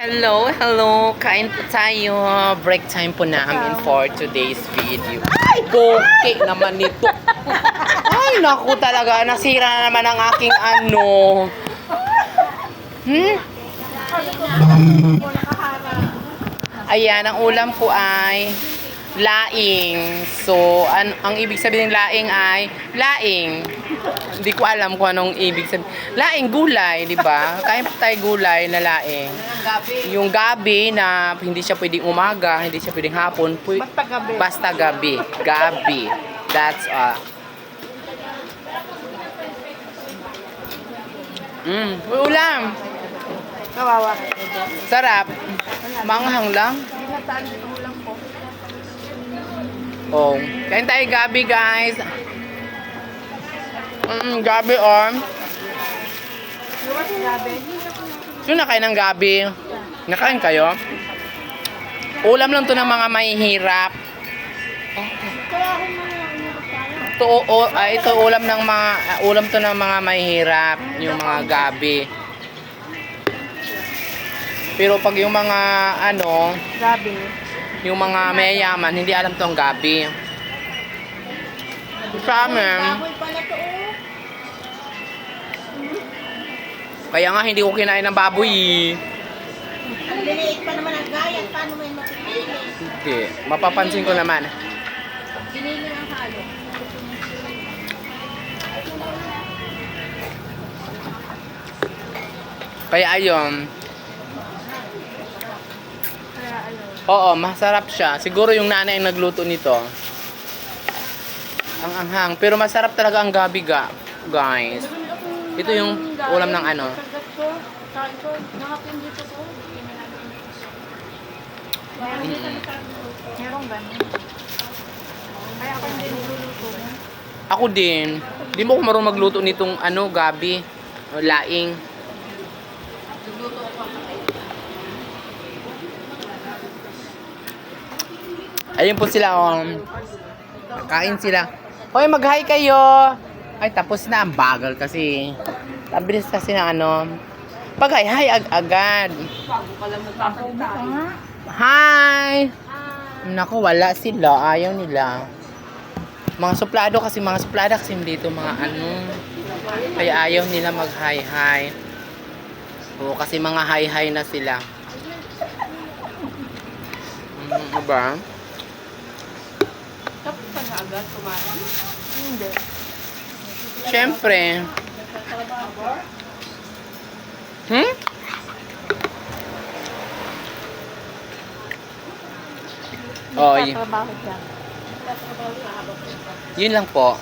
Hello, hello. Kain po tayo. Break time po namin for today's video. Ay, okay naman nito. Ay, naku talaga. Nasira na naman ang aking ano. Ayan, ang ulam ko ay laing. So, ang ibig sabihin ng laing ay laing. Hindi ko alam kung anong ibig sabihin. Laing, gulay, di ba? Kain po tayo gulay na laing. Yung gabi na hindi siya pwedeng umaga, hindi siya pwedeng hapon. Basta gabi. Basta gabi. Gabi. That's ulam. Kawawa. Sarap. Manghang lang. Binataan dito ulam ko. Oh, kain tayo gabi, guys. Gabi, Luwas gabi. Sino nakain ng gabi? Nakain kayo? Ulam lang to ng mga mahihirap. Kaya ako Ito ulam ng mga ulam to ng mga mahihirap, yung mga gabi. Pero pag yung mga ano, gabi. yung mga mayayaman, hindi alam to ang gabi. Sa amin, pala to kaya nga hindi ko kinain ng baboy. Ang liliit pa naman ang gayat. Paano may mapipili? Hindi, mapapansin ko naman. Ginili ang halo. Kaya ayun. Kaya ano. Oo, masarap siya. Siguro yung nanay ang nagluto nito. Ang anghang. Pero masarap talaga ang gabi, guys. Ito yung ulam ng ano. Kagat ko. Kain ko. Nakapin dito ko. Merong ganun. Kaya ako hindi nagluluto. Ako din. Di mo ko marunong magluto nitong ano, gabi. O laing. Ayun po sila, kain sila. Hoy, mag-hi kayo. Ay, tapos na. Ang bagal kasi. Ang bilis kasi na ano. Pag hi agad. Hi! Naku, wala sila. Ayaw nila. Mga suplado kasi dito mga ano. Kaya ayaw nila mag-hi. Oo, kasi mga hi na sila. Diba? Tapos pa na agad kumain? Hindi. Siyempre. Oy. Trabaho siya. Yun lang po.